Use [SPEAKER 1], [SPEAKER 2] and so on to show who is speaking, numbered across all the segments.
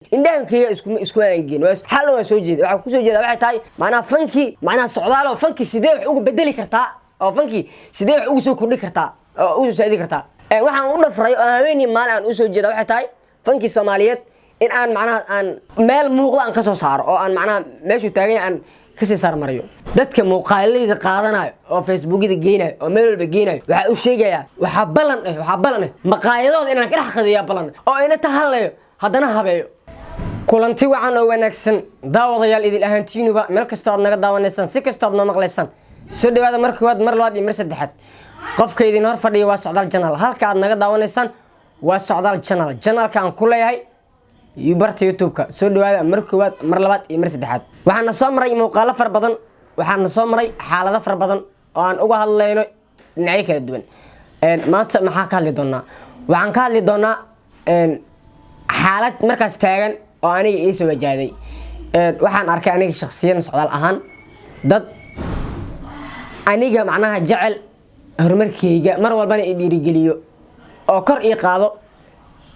[SPEAKER 1] indhahankayga isku aangeen xal waa soo jeeda waxa ku soo jeeda waxay tahay macna fanki macna socdaalo fanki sidee wax ugu bedeli kartaa oo fanki sidee wax ugu soo kordhi kartaa oo ugu saadi kartaa waxaan u dhafray oo haweeney maal aan u soo jeeda waxay tahay fanki Soomaaliyeed in aan macna aan meel muuqda aan ka soo saaro oo aan macna meeshu taagan aan ka sii saar mariyo dadka muuqaalada qaadanayo oo Facebook-da geenayo oo meel walba geenayo waxa uu sheegaya waxa balan maqaayadooda inaan ka dhax qadiya balan oo ina tahalayo haddana habeeyo kulanti wacan oo wanaagsan daawadayaal idil ahaantiinuba meel kasta aad naga daawanaysan si kasta aad noo maqlaysan soo dhawaada markii mar labaad iyo mar saddexaad qofka idin hor fadhiyo waa Socdaal Channel halka aad naga daawanaysan waa Socdaal Channel channelka aan ku leeyahay YouTube-ka soo dhawaada markii mar labaad iyo mar saddexaad waxaan soo maray muuqaalo far badan waxaan soo maray xaalado far badan oo aan uga hadlayno dhinacyo kala duwan maanta maxaa ka hadli doonaa waxaan ka hadli doonaa xaalad markaas taagan oo aniga ii soo wajahday waxaan arkay aniga shakhsiyan Socdaal ahaan dad aniga macnaha jecel horumarkayga mar walbana i dhiirigeliyo oo kor ii qaado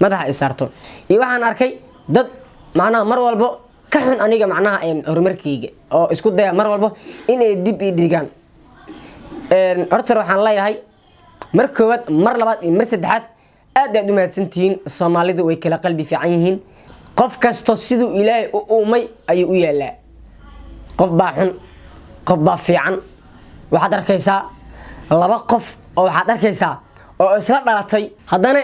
[SPEAKER 1] madaxa i saarto iyo waxaan arkay dad macnaha mar walba ka xun aniga macnaha horumarkayga oo isku daya mar walba inay dib ii dhigaan horta waxaan leeyahay mar koowaad mar labaad iyo mar saddexaad aad u mahadsantihiin Soomaalidu way kala qalbi fiican yihiin qof kasto sidoo Ilaahay u uumay ayuu u yeelaa qof baa xun qof baa fiican waxaad arkaysaa laba qof oo waxaad arkaysaa oo isla dhalatay haddana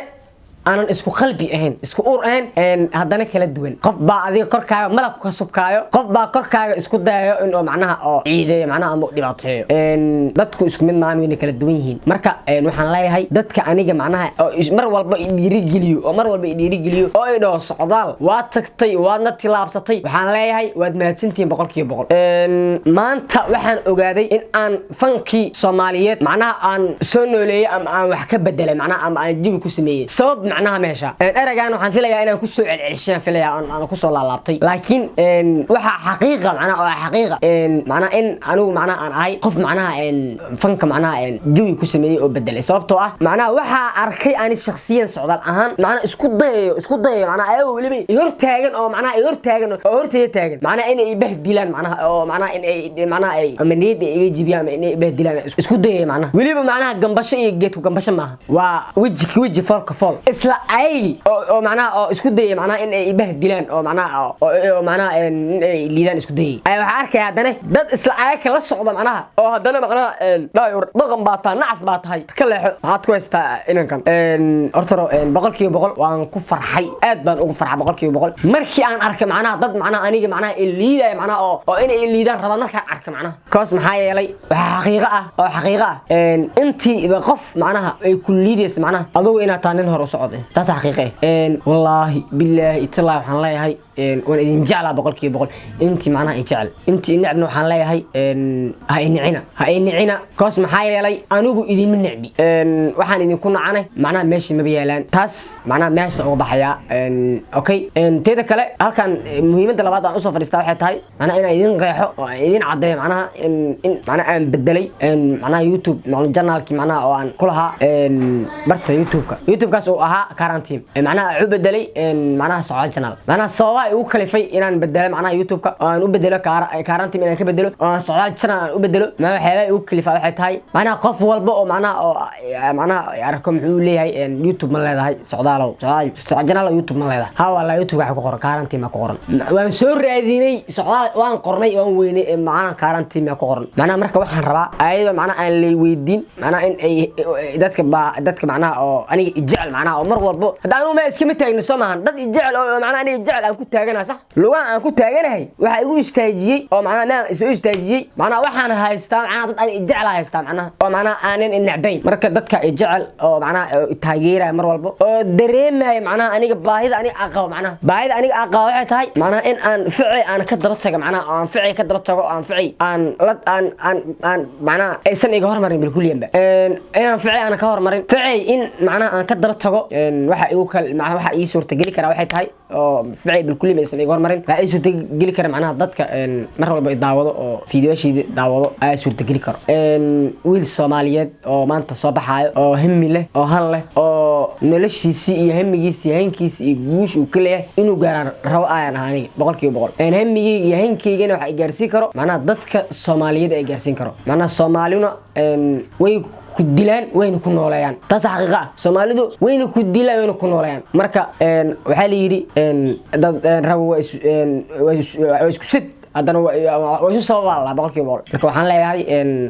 [SPEAKER 1] aanan isku qalbi ahayn isku uur ahayn haddana kala duwan qof baa adiga korkaaga malab ka subkaayo qof baa korkaaga isku dayayo in oo macnaha oo ciideeyo macnaha ama dhibaateeyo dadku isku mid maahan way kala duwan yihiin marka waxaan leeyahay dadka aniga macnaha oo mar walba i dhiirigeliyo oo ay dhaho Socdaal waa tagtay waadna tilaabsatay waxaan leeyahay waad mahadsantihiin boqolkiiba boqol maanta waxaan ogaaday in aan fanki Soomaaliyeed macnaha aan soo nooleeyay ama aan wax ka bedelay macnaha ama aan jibi ku sameeyay sabab macnaha meesha eragaan waxaan filayaa inaan ku soo celcelishaan filayaa aan ku soo laalaabtay laakiin waxa xaqiiqa macnaha in anigu macnaha aan ahay qof macnaha fanka macnaha jibi ku sameeyay oo bedelay sababtoo ah macnaha waxa arkay aan shakhsiyan Socdaal ahaan macnaha isku dayo macnaha ay waliba hor taagan oo macnaha ay hor taagan oo horteeda taagan macnaha in ay bahdilaan macnaha oo macnaha in ay macnaha ay amaniyada ay jibiyaan in ay bahdilaan isku dayo macnaha waliba macnaha gambasho iyo geedku gambasho maaha waa wiji falka fal isla ay oo macnaha oo isku dayay macnaha in ay bahdilaan oo macnaha in ay liidaan isku dayay ay waxa arkay haddana dad isla ay kala socdo macnaha oo haddana macnaha dhaayur dhaqan baa taa nacas baa tahay ka leexo waxaad ku haystaa inankan ortoro boqolkiiba boqol waan ku farxay aad baan ugu farxay boqolkiiba boqol markii aan arkay macnaha dad macnaha aniga macnaha liiday macnaha oo in ay liidaan rabaan markaan arkay macnaha kaas maxaa yeelay waxa xaqiiqo ah intii qof macnaha ay ku liidayso macnaha adigu inaad taa nin hor u socdo taas xaqiiqo wallahi billahi itla waxaan leeyahay waan idin jeclaa boqolkiiba boqol intii macnaha ay jecel intii nicbna waxaan leeyahay ha nicina kaas maxaa yeelay anigu idin nicbi waxaan idin ku nacanay macnaha meeshii ma yaalaan taas macnaha meesha uga baxaya okay teeda kale halkan muhiimadda labaad aan u soo fadhiistaa waxay tahay macnaha inaan idin qeexo oo aan idin cadeeyo macnaha in macnaha aan bedelay macnaha YouTube channelki macnaha oo aan ku lahaa barta YouTube-kaas oo ahaa quarantine macnaha u bedelay macnaha Socdaal Channel macnaha sababa ugu kalifay inaan bedelo macnaha YouTube-ka oo aan u bedelo quarantine inaan ka bedelo oo Socdaal Channel aan u bedelo ma waxay ugu kalifay waxay tahay macnaha qof walba oo macnaha arko muxuu leeyahay YouTube ma leedahay Socdaal Channel YouTube ma leedahay ha wala YouTube waxa ku qoran quarantine ma ku qoran waan soo raadinay Socdaal waan qornay waan weynay macnaha quarantine ma ku qoran macnaha marka waxaan rabaa ayadoo macnaha aan leey weydiin macnaha in ay dadka macnaha oo aniga jecel macnaha oo mar walba hadaan ma iska mitaagno Soomahan dad jecel oo macnaha aniga jecel aan ku taaganahay sax lugaan aan ku taaganahay waxa igu istaajiyay oo macnaha isoo istaajiyay macnaha waxaan haystaa macnaha dad aan jecel haystaa macnaha oo macnaha aanan nacbayn marka dadka ay jecel oo macnaha taageeray mar walba oo dareemay macnaha aniga baahida aniga aqoon waxay tahay macnaha in aan ficil aan ka daba tago macnaha aan ficil ka daba tago aan macnaha aysan iga hormarin bilkuliyanba inaan ficil aan ka hormarin ficil in macnaha aan ka daba tago waxa ii suurta gali kara waxay tahay oo ficil bilkulli ma isla hormarin waa ay suurta geli kara macnaha dadka mar walba daawado oo fiidiyoshii daawado ay suurta geli karo wiil Soomaaliyeed oo maanta soo baxayo oo himmi leh oo hal leh oo noloshiisa iyo himmigiisa hankiisa iyo guush uu ka leeyahay inuu gaaraan rabo ayaan aniga 100% himmiga iyo hankiigana waxa ay gaarsiin karo macnaha dadka Soomaaliyeed ay gaarsiin karo macnaha Soomaalina way ku dilaan wayna ku noolayaan taas xaqiiqa Soomaalidu wayna ku dilaan wayna ku noolayaan marka waxa la yiri dad rabo isku sid haddana waa isu sababa la 100% marka waxaan leeyahay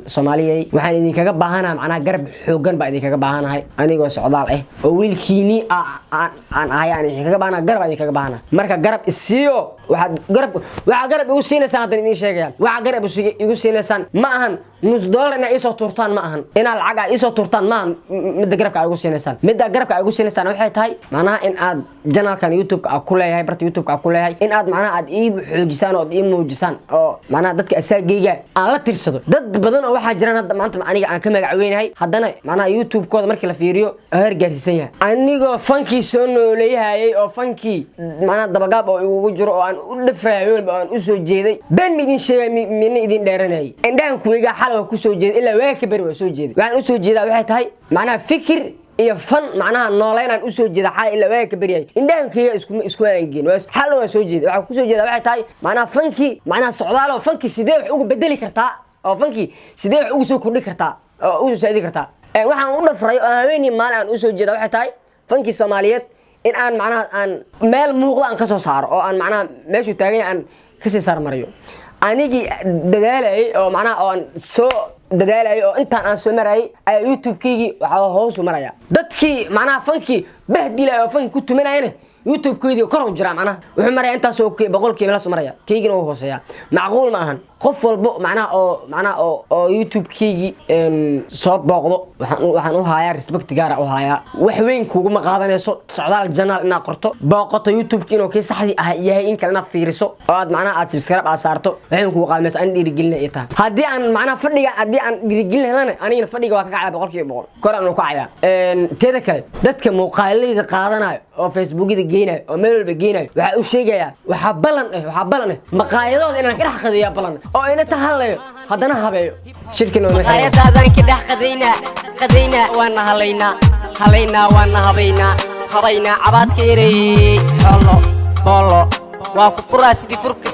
[SPEAKER 1] Soomaaliyeed waxaan idinkaga baahanahay macnaha garab xoogan baa idinkaga baahanahay anigoo socdaal ah oo wiilkiini aan ayaan idinkaga baahanahay garab idinkaga baahanahay marka garab isiyo waxa garab igu siinaysan hadan idin sheegayaan waxa garab igu siinaysan ma ahan $1 inay isoo turtaan ma ahan ina lacag ay isoo turtaan ma ahan mid garabka ay igu siinaysan mid garabka ay igu siinaysan waxay tahay macnaha in aad channelkan YouTube ka ku leeyahay barta YouTube ka ku leeyahay in aad macnaha aad ii xoojisaan oo ii muujisaan oo macnaha dadka asaagayga aan la tirsado dad badan oo waxa jiraan hadda maanta aniga aan ka magac weynahay haddana macnaha YouTube kooda markii la fiiriyo heer gaarsiisan yahay anigoo fankii soo nooleeyay oo fankii macnaha dabagaab oo igu jiro oo aan u dhafraayo oo aan u soo jeeday ben midin sheegay midna idin dheeranay indhaan kuwiga xal ku soo jeeday ilaa waa ka bari waa soo jeeday waxaan u soo jeedaa waxay tahay macnaha fikir iyo fan macnaha nooleynaan u soo jeeda xal ilaa waa ka bariyay indhaankiga isku aangeen waa xal waa soo jeeday waxa ku soo jeedaa waxay tahay macnaha fankii macnaha socdaal oo fankii sidee wax ugu bedeli kartaa oo fankii sidee wax ugu soo kordhi kartaa oo ugu saadi kartaa waxaan u dhafray oo haweeney maal aan u soo jeedaa waxay tahay fankii Soomaaliyeed in aan macnaha aan meel muuqda aan ka soo saaro oo aan macnaha meeshu taagan aan ka sii saar mariyo anigi dadaalay oo macnaha oo aan soo dadaalay oo intaan aan soo maray ay YouTube-kigi waxa hoos u maraya dadkii macnaha fankii bahdilay oo fanki ku tumanayna YouTube-kigi kor u jira macnaha wuxuu maraya intaas oo 100% la soo maraya keygina uu hooseeya macquul ma ahan qof walbo macnaha oo YouTube-kigi soo booqdo waxaan u haayaa respect gaar ah u haayaa wax weyn kugu ma qaadanayso socdaal channel ina qorto booqato YouTube-ki inuu ka saxdi ah yahay in kalena fiiriso oo aad macnaha aad subscribe aad saarto waxaan kugu qaadanaysaa aan dhiirigelin ay tahay haddii aan macnaha fadhiga haddii aan dhiirigelin helana anigana fadhiga waa ka kacay 100% kor aan u kacaya teeda kale dadka muuqaalada qaadanayo oo Facebook-da geenayo oo meel walba geenayo waxa uu sheegayaa waxa balan maqaayadooda inaan ka dhax qadiyo balan oo ina tahalayo haddana habeeyo shirkina oo
[SPEAKER 2] maqaayadaadan ka dhax qadayna waana halayna waana habayna cabaadka yareeyay xollo waa ku furaa sidii furka